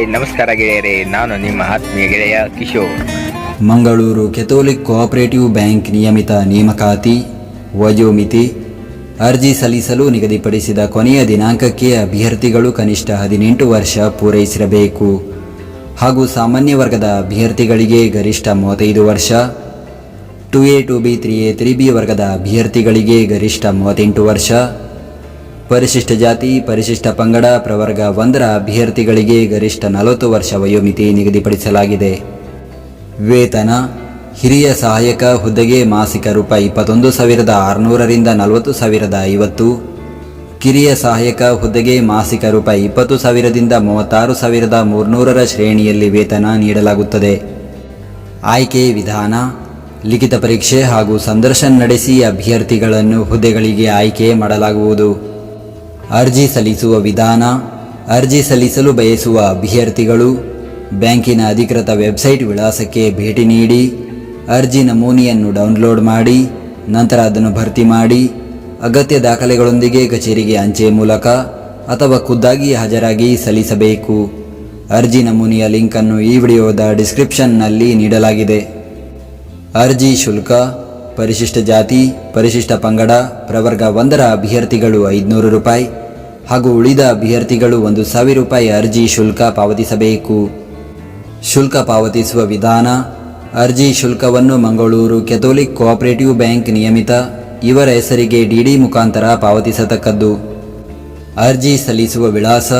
Hi ನಮಸ್ಕಾರ ಗೆಳೆಯರೇ, ನಾನು ನಿಮ್ಮ ಆತ್ಮೀಯ ಗೆಳೆಯ Kishore. Mangaluru Catholic cooperative bank ನಿಯಮಿತ ನೇಮಕಾತಿ ವಯೋಮಿತಿ. ಅರ್ಜಿ ಸಲ್ಲಿಸಲು ನಿಗದಿಪಡಿಸಿದ ಕೊನೆಯ ದಿನಾಂಕಕ್ಕೆ ಅಭ್ಯರ್ಥಿಗಳು ಕನಿಷ್ಠ 18 ವರ್ಷ ಪೂರೈಸಿರಬೇಕು ಹಾಗೂ ಸಾಮಾನ್ಯ ವರ್ಗದ ಅಭ್ಯರ್ಥಿಗಳಿಗೆ ಗರಿಷ್ಠ 35 ವರ್ಷ, 2A 2B 3A 3B ವರ್ಗದ ಅಭ್ಯರ್ಥಿಗಳಿಗೆ ಗರಿಷ್ಠ 38 ವರ್ಷ, ಪರಿಶಿಷ್ಟ ಜಾತಿ ಪರಿಶಿಷ್ಟ ಪಂಗಡ ಪ್ರವರ್ಗ 1ರ ಅಭ್ಯರ್ಥಿಗಳಿಗೆ ಗರಿಷ್ಠ 40 ವರ್ಷ ವಯೋಮಿತಿ ನಿಗದಿಪಡಿಸಲಾಗಿದೆ. ವೇತನ: ಹಿರಿಯ ಸಹಾಯಕ ಹುದ್ದೆಗೆ ಮಾಸಿಕ ರೂಪಾಯಿ 21,600 ರಿಂದ 40,050, ಕಿರಿಯ ಸಹಾಯಕ ಹುದ್ದೆಗೆ ಮಾಸಿಕ ರೂಪಾಯಿ 20,000 ದಿಂದ 36,300 ಶ್ರೇಣಿಯಲ್ಲಿ ವೇತನ ನೀಡಲಾಗುತ್ತದೆ. ಆಯ್ಕೆ ವಿಧಾನ: ಲಿಖಿತ ಪರೀಕ್ಷೆ ಹಾಗೂ ಸಂದರ್ಶನ ನಡೆಸಿ ಅಭ್ಯರ್ಥಿಗಳನ್ನು ಹುದ್ದೆಗಳಿಗೆ ಆಯ್ಕೆ ಮಾಡಲಾಗುವುದು. ಅರ್ಜಿ ಸಲ್ಲಿಸುವ ವಿಧಾನ: ಅರ್ಜಿ ಸಲ್ಲಿಸಲು ಬಯಸುವ ಅಭ್ಯರ್ಥಿಗಳು ಬ್ಯಾಂಕಿನ ಅಧಿಕೃತ ವೆಬ್ಸೈಟ್ ವಿಳಾಸಕ್ಕೆ ಭೇಟಿ ನೀಡಿ ಅರ್ಜಿ ನಮೂನೆಯನ್ನು ಡೌನ್ಲೋಡ್ ಮಾಡಿ ನಂತರ ಅದನ್ನು ಭರ್ತಿ ಮಾಡಿ ಅಗತ್ಯ ದಾಖಲೆಗಳೊಂದಿಗೆ ಕಚೇರಿಗೆ ಅಂಚೆ ಮೂಲಕ ಅಥವಾ ಖುದ್ದಾಗಿ ಹಾಜರಾಗಿ ಸಲ್ಲಿಸಬೇಕು. ಅರ್ಜಿ ನಮೂನೆಯ ಲಿಂಕನ್ನು ಈ ವಿಡಿಯೋದ ಡಿಸ್ಕ್ರಿಪ್ಷನ್ನಲ್ಲಿ ನೀಡಲಾಗಿದೆ. ಅರ್ಜಿ ಶುಲ್ಕ: ಪರಿಶಿಷ್ಟ ಜಾತಿ ಪರಿಶಿಷ್ಟ ಪಂಗಡ ಪ್ರವರ್ಗ 1ರ ಅಭ್ಯರ್ಥಿಗಳು 500 ರೂಪಾಯಿ ಹಾಗೂ ಉಳಿದ ಅಭ್ಯರ್ಥಿಗಳು 1,000 ರೂಪಾಯಿ ಅರ್ಜಿ ಶುಲ್ಕ ಪಾವತಿಸಬೇಕು. ಶುಲ್ಕ ಪಾವತಿಸುವ ವಿಧಾನ: ಅರ್ಜಿ ಶುಲ್ಕವನ್ನು ಮಂಗಳೂರು ಕೆಥೋಲಿಕ್ ಕೋಆಪರೇಟಿವ್ ಬ್ಯಾಂಕ್ ನಿಯಮಿತ ಇವರ ಹೆಸರಿಗೆ ಡಿಡಿ ಮುಖಾಂತರ ಪಾವತಿಸತಕ್ಕದ್ದು. ಅರ್ಜಿ ಸಲ್ಲಿಸುವ ವಿಳಾಸ: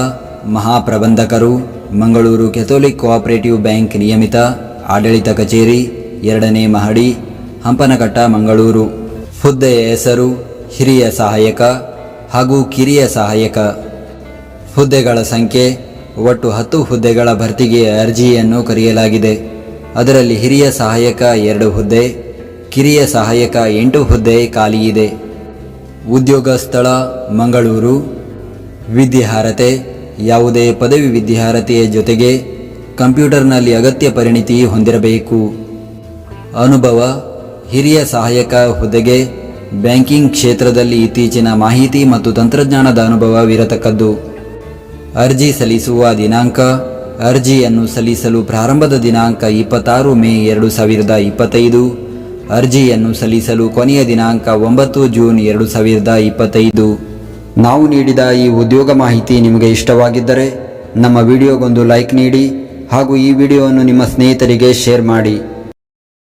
ಮಹಾಪ್ರಬಂಧಕರು, ಮಂಗಳೂರು ಕೆಥೋಲಿಕ್ ಕೋಆಪರೇಟಿವ್ ಬ್ಯಾಂಕ್ ನಿಯಮಿತ, ಆಡಳಿತ ಕಚೇರಿ, 2ನೇ ಮಹಡಿ, ಹಂಪನಕಟ್ಟ, ಮಂಗಳೂರು. ಹುದ್ದೆಯ ಹೆಸರು: ಹಿರಿಯ ಸಹಾಯಕ ಹಾಗೂ ಕಿರಿಯ ಸಹಾಯಕ. ಹುದ್ದೆಗಳ ಸಂಖ್ಯೆ: ಒಟ್ಟು 10 ಹುದ್ದೆಗಳ ಭರ್ತಿಗೆ ಅರ್ಜಿಯನ್ನು ಕರೆಯಲಾಗಿದೆ. ಅದರಲ್ಲಿ ಹಿರಿಯ ಸಹಾಯಕ 2 ಹುದ್ದೆ, ಕಿರಿಯ ಸಹಾಯಕ 8 ಹುದ್ದೆ ಖಾಲಿ ಇದೆ. ಉದ್ಯೋಗ ಸ್ಥಳ: ಮಂಗಳೂರು. ವಿದ್ಯಾರ್ಹತೆ: ಯಾವುದೇ ಪದವಿ ವಿದ್ಯಾರ್ಹತೆಯ ಜೊತೆಗೆ ಕಂಪ್ಯೂಟರ್ನಲ್ಲಿ ಅಗತ್ಯ ಪರಿಣಿತಿ ಹೊಂದಿರಬೇಕು. ಅನುಭವ: ಹಿರಿಯ ಸಹಾಯಕ ಹುದ್ದೆಗೆ ಬ್ಯಾಂಕಿಂಗ್ ಕ್ಷೇತ್ರದಲ್ಲಿ ಇತ್ತೀಚಿನ ಮಾಹಿತಿ ಮತ್ತು ತಂತ್ರಜ್ಞಾನದ ಅನುಭವವಿರತಕ್ಕದ್ದು. ಅರ್ಜಿ ಸಲ್ಲಿಸುವ ದಿನಾಂಕ: ಅರ್ಜಿಯನ್ನು ಸಲ್ಲಿಸಲು ಪ್ರಾರಂಭದ ದಿನಾಂಕ 26 ಮೇ 2025. ಅರ್ಜಿಯನ್ನು ಸಲ್ಲಿಸಲು ಕೊನೆಯ ದಿನಾಂಕ 9 ಜೂನ್ 2025. ನಾವು ನೀಡಿದ ಈ ಉದ್ಯೋಗ ಮಾಹಿತಿ ನಿಮಗೆ ಇಷ್ಟವಾಗಿದ್ದರೆ ನಮ್ಮ ವಿಡಿಯೋಗೊಂದು ಲೈಕ್ ನೀಡಿ ಹಾಗೂ ಈ ವಿಡಿಯೋವನ್ನು ನಿಮ್ಮ ಸ್ನೇಹಿತರಿಗೆ ಶೇರ್ ಮಾಡಿ.